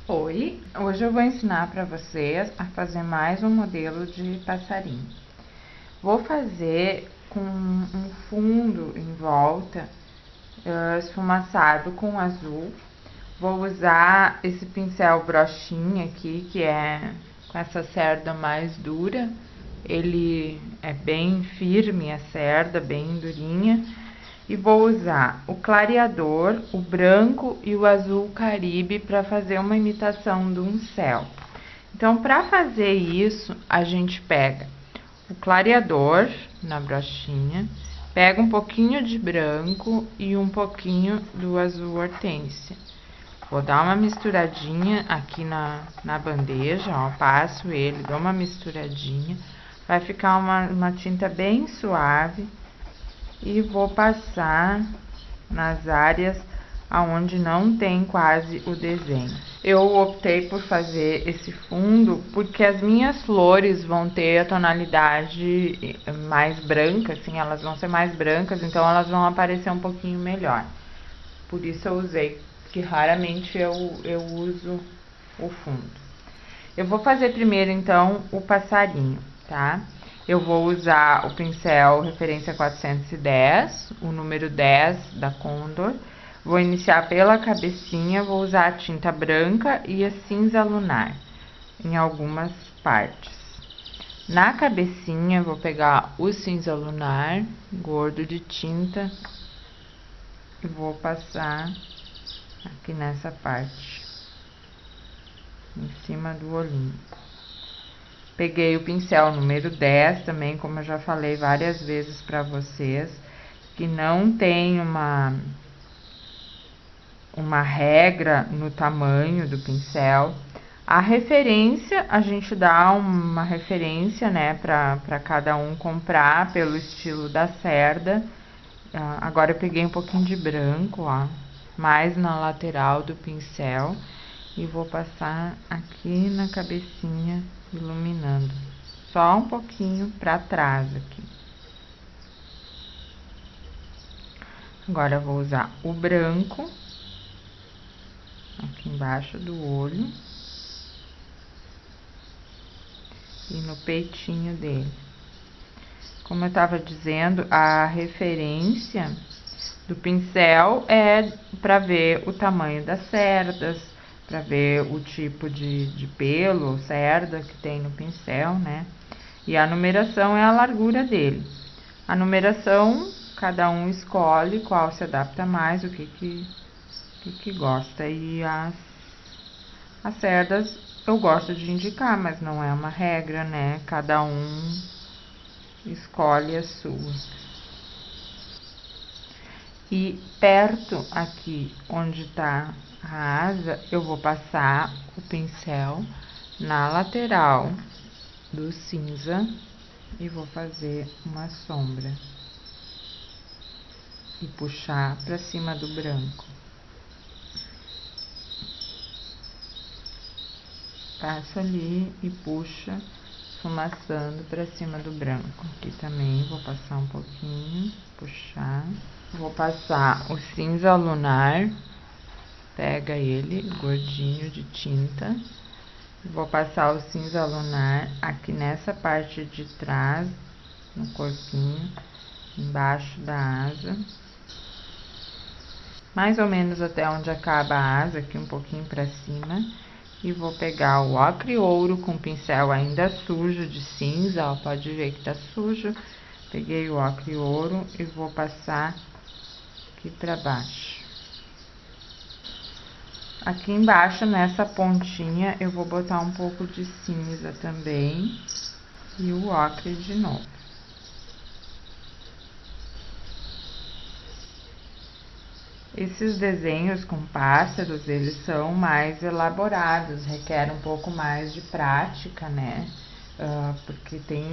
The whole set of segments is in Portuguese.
Oi, hoje eu vou ensinar para vocês a fazer mais um modelo de passarinho. Vou fazer com um fundo em volta esfumaçado com azul. Vou usar esse pincel brochinha aqui, que é com essa cerda mais dura. Ele é bem firme, a cerda bem durinha. E vou usar o clareador, o branco e o azul caribe para fazer uma imitação de um céu. Então, para fazer isso, a gente pega o clareador na brochinha, pega um pouquinho de branco e um pouquinho do azul hortênsia. Vou dar uma misturadinha aqui na bandeja, ó, passo ele, dou uma misturadinha, vai ficar uma tinta bem suave. E vou passar nas áreas aonde não tem quase o desenho. Eu optei por fazer esse fundo porque as minhas flores vão ter a tonalidade mais branca, assim, elas vão ser mais brancas, então elas vão aparecer um pouquinho melhor. Por isso eu usei, que raramente eu uso o fundo. Eu vou fazer primeiro, então, o passarinho, tá? Eu vou usar o pincel referência 410, o número 10 da Condor. Vou iniciar pela cabecinha, vou usar a tinta branca e a cinza lunar em algumas partes. Na cabecinha, vou pegar o cinza lunar, gordo de tinta, e vou passar aqui nessa parte, em cima do olhinho. Peguei o pincel número 10 também, como eu já falei várias vezes para vocês, que não tem uma regra no tamanho do pincel. A referência, a gente dá uma referência, né, para cada um comprar pelo estilo da cerda. Agora eu peguei um pouquinho de branco, ó, mais na lateral do pincel. E vou passar aqui na cabecinha, iluminando. Só um pouquinho para trás aqui. Agora eu vou usar o branco aqui embaixo do olho e no peitinho dele. Como eu estava dizendo, a referência do pincel é para ver o tamanho das cerdas, para ver o tipo de pelo ou cerda que tem no pincel, né? E a numeração é a largura dele. A numeração, cada um escolhe qual se adapta mais, o que gosta. E as cerdas eu gosto de indicar, mas não é uma regra, né? Cada um escolhe a sua. E perto aqui onde tá a asa, eu vou passar o pincel na lateral do cinza e vou fazer uma sombra e puxar para cima do branco. Passo ali e puxa, esfumaçando para cima do branco. Aqui também vou passar um pouquinho, puxar. Vou passar o cinza lunar, pega ele, gordinho de tinta. Vou passar o cinza lunar aqui nessa parte de trás, no corpinho, embaixo da asa. Mais ou menos até onde acaba a asa, aqui um pouquinho para cima. E vou pegar o ocre ouro com o pincel ainda sujo de cinza, ó, pode ver que tá sujo. Peguei o ocre ouro e vou passar aqui para baixo. Aqui embaixo, nessa pontinha, eu vou botar um pouco de cinza também e o ocre de novo. Esses desenhos com pássaros, eles são mais elaborados, requer um pouco mais de prática, né? Porque tem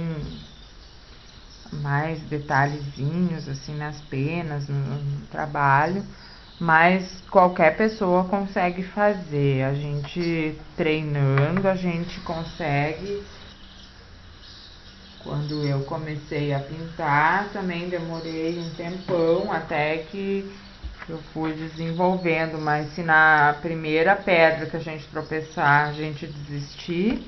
mais detalhezinhos, assim, nas penas, no trabalho, mas qualquer pessoa consegue fazer. A gente treinando, a gente consegue. Quando eu comecei a pintar, também demorei um tempão até que Eu fui desenvolvendo, mas se na primeira pedra que a gente tropeçar, a gente desistir,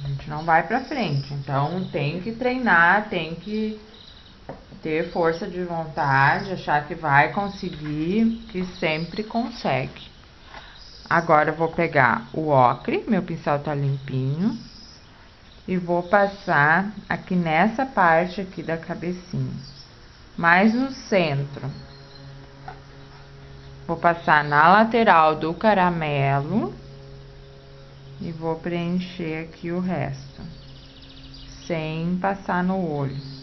a gente não vai pra frente. Então tem que treinar, tem que ter força de vontade, achar que vai conseguir, que sempre consegue. Agora eu vou pegar o ocre, meu pincel tá limpinho, e vou passar aqui nessa parte aqui da cabecinha, mais no centro. Vou passar na lateral do caramelo e vou preencher aqui o resto, sem passar no olho.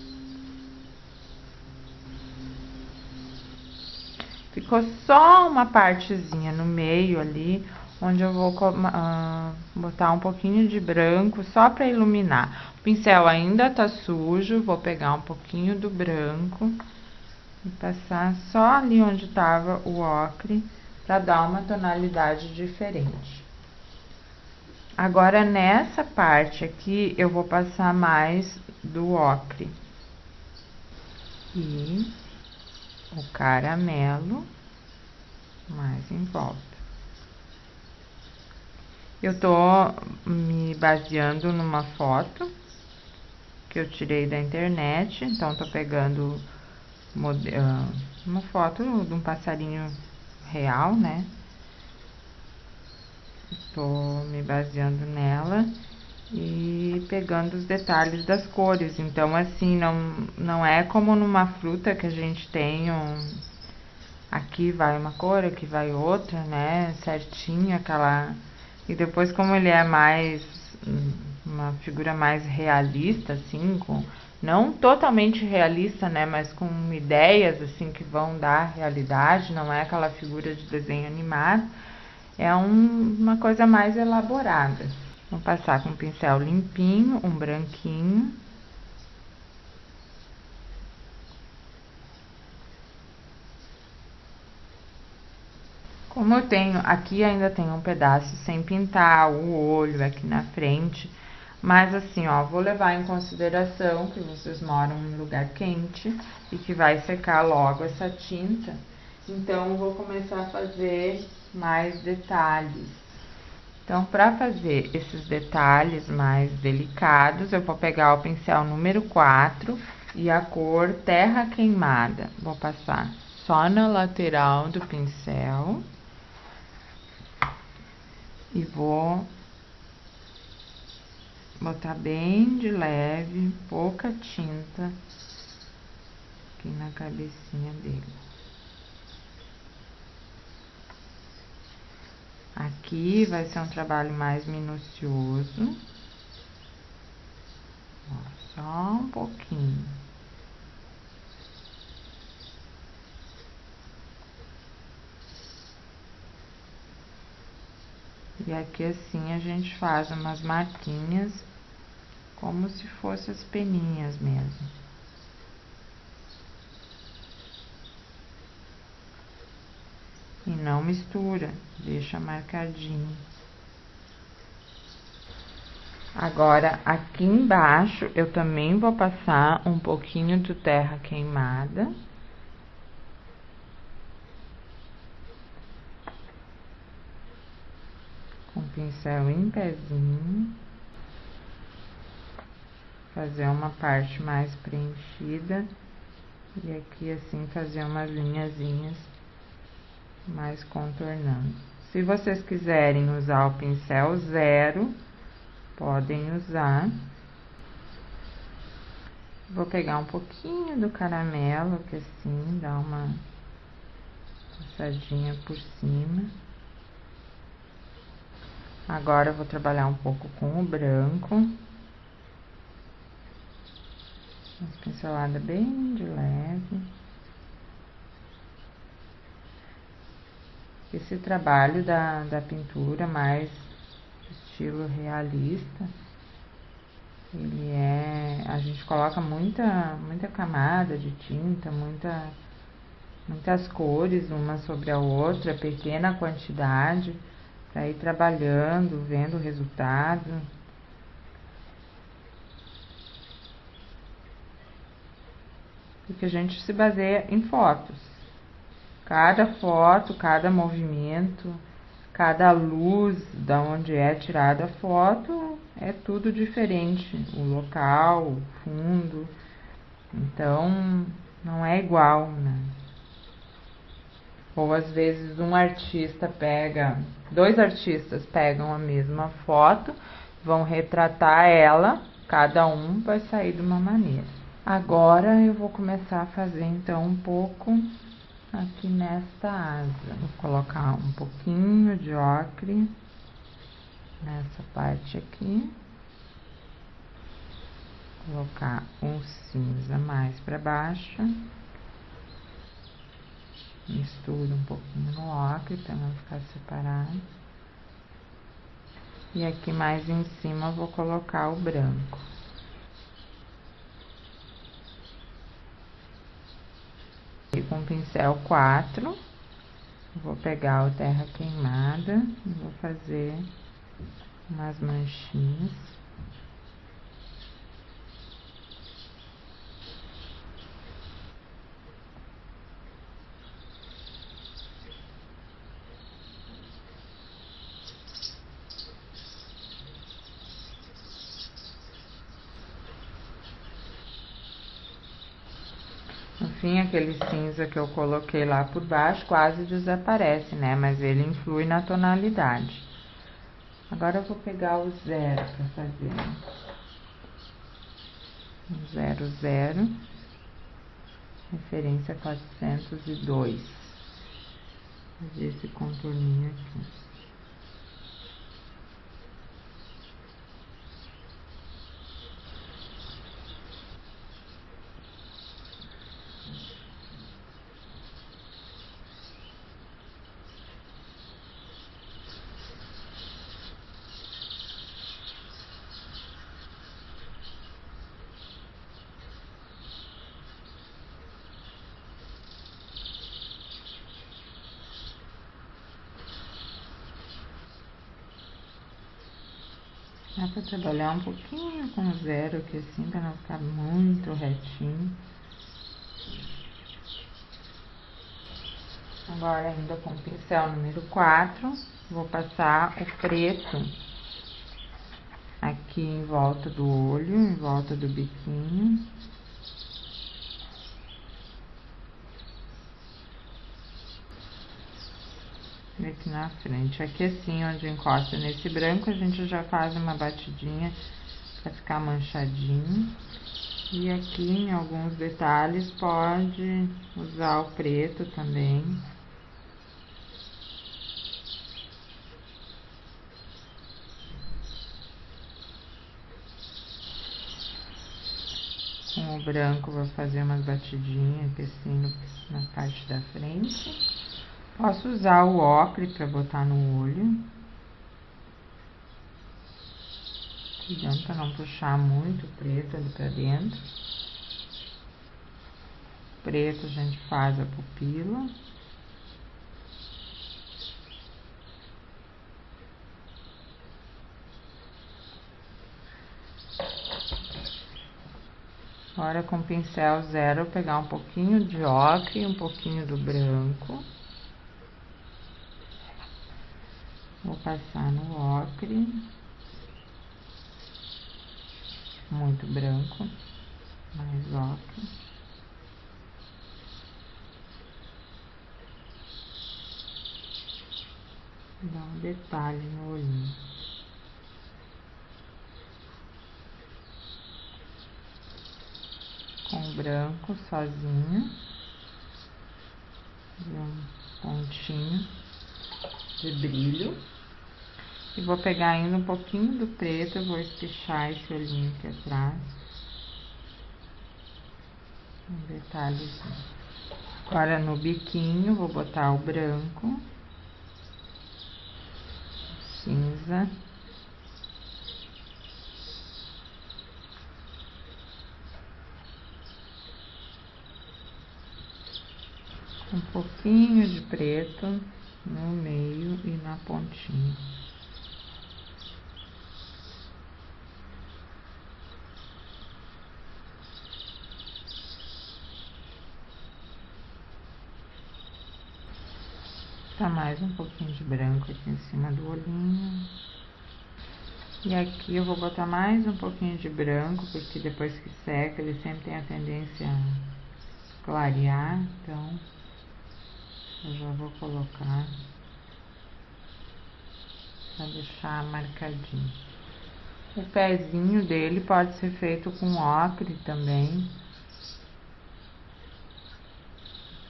Ficou só uma partezinha no meio ali, onde eu vou botar um pouquinho de branco só para iluminar. O pincel ainda tá sujo, vou pegar um pouquinho do branco e passar só ali onde tava o ocre, para dar uma tonalidade diferente. Agora, nessa parte aqui, eu vou passar mais do ocre. E o caramelo mais em volta. Eu tô me baseando numa foto que eu tirei da internet, então tô pegando uma foto de um passarinho real, né? Tô me baseando nela e pegando os detalhes das cores. Então, assim, não é como numa fruta que a gente tem aqui vai uma cor, aqui vai outra, né? Certinho, aquela... E depois, como ele é mais... uma figura mais realista, assim, com... Não totalmente realista, né? Mas com ideias, assim, que vão dar realidade. Não é aquela figura de desenho animado. É uma coisa mais elaborada. Vou passar com um pincel limpinho, um branquinho. Como eu tenho, aqui ainda tem um pedaço sem pintar, o olho aqui na frente. Mas assim, ó, vou levar em consideração que vocês moram em lugar quente e que vai secar logo essa tinta. Então, vou começar a fazer mais detalhes. Então, para fazer esses detalhes mais delicados, eu vou pegar o pincel número 4 e a cor terra queimada. Vou passar só na lateral do pincel e vou botar bem de leve, pouca tinta aqui na cabecinha dele. Aqui vai ser um trabalho mais minucioso. Ó, só um pouquinho. E aqui assim a gente faz umas marquinhas, como se fossem as peninhas mesmo. E não mistura, deixa marcadinho. Agora, aqui embaixo, eu também vou passar um pouquinho de terra queimada. Com o pincel em pezinho. Fazer uma parte mais preenchida. E aqui, assim, fazer umas linhazinhas mais contornando. Se vocês quiserem usar o pincel zero, podem usar. Vou pegar um pouquinho do caramelo, que assim, dá uma passadinha por cima. Agora eu vou trabalhar um pouco com o branco. Uma pincelada bem de leve. Esse trabalho da pintura mais estilo realista, ele a gente coloca muita camada de tinta, muitas cores uma sobre a outra, pequena quantidade, para ir trabalhando, vendo o resultado. Porque a gente se baseia em fotos. Cada foto, cada movimento, cada luz da onde é tirada a foto é tudo diferente. O local, o fundo, então não é igual, né? Ou às vezes dois artistas pegam a mesma foto, vão retratar ela, cada um vai sair de uma maneira. Agora eu vou começar a fazer então um pouco aqui nesta asa. Vou colocar um pouquinho de ocre nessa parte aqui. Colocar um cinza mais para baixo. Misturo um pouquinho no ocre para não ficar separado. E aqui mais em cima eu vou colocar o branco. E com o pincel 4, vou pegar o terra queimada e vou fazer umas manchinhas. No fim, aquele cinza que eu coloquei lá por baixo quase desaparece, né? Mas ele influi na tonalidade. Agora eu vou pegar o 0 para fazer. O 00, referência 402. Fazer esse contorninho aqui. Dá para trabalhar um pouquinho com o 0 aqui assim, para não ficar muito retinho. Agora, ainda com o pincel número 4, vou passar o preto aqui em volta do olho, em volta do biquinho. E aqui na frente. Aqui assim, onde encosta nesse branco, a gente já faz uma batidinha para ficar manchadinho. E aqui em alguns detalhes pode usar o preto também. Com o branco vou fazer umas batidinhas aqui assim na parte da frente. Posso usar o ocre para botar no olho. Cuidando para não puxar muito o preto ali para dentro. Preto a gente faz a pupila. Agora com o pincel 0 eu pegar um pouquinho de ocre e um pouquinho do branco. Vou passar no ocre. Muito branco, mais ocre. Dá um detalhe no olhinho. Com o branco sozinho. E um pontinho de brilho. E vou pegar ainda um pouquinho do preto, eu vou espichar esse olhinho aqui atrás. Um detalhezinho. Agora no biquinho vou botar o branco, cinza, um pouquinho de preto no meio e na pontinha. botar mais um pouquinho de branco aqui em cima do olhinho. E aqui eu vou botar mais um pouquinho de branco, porque depois que seca ele sempre tem a tendência a clarear, então eu já vou colocar para deixar marcadinho. O pezinho dele pode ser feito com ocre também,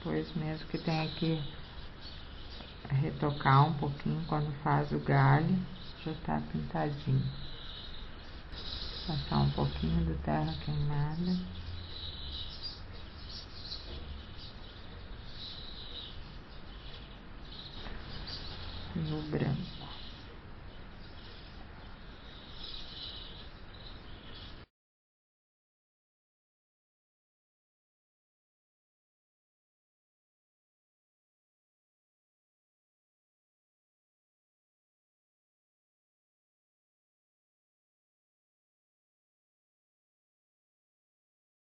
pois mesmo que tenha que retocar um pouquinho quando faz o galho, já tá pintadinho. Passar um pouquinho do terra queimada. E o branco.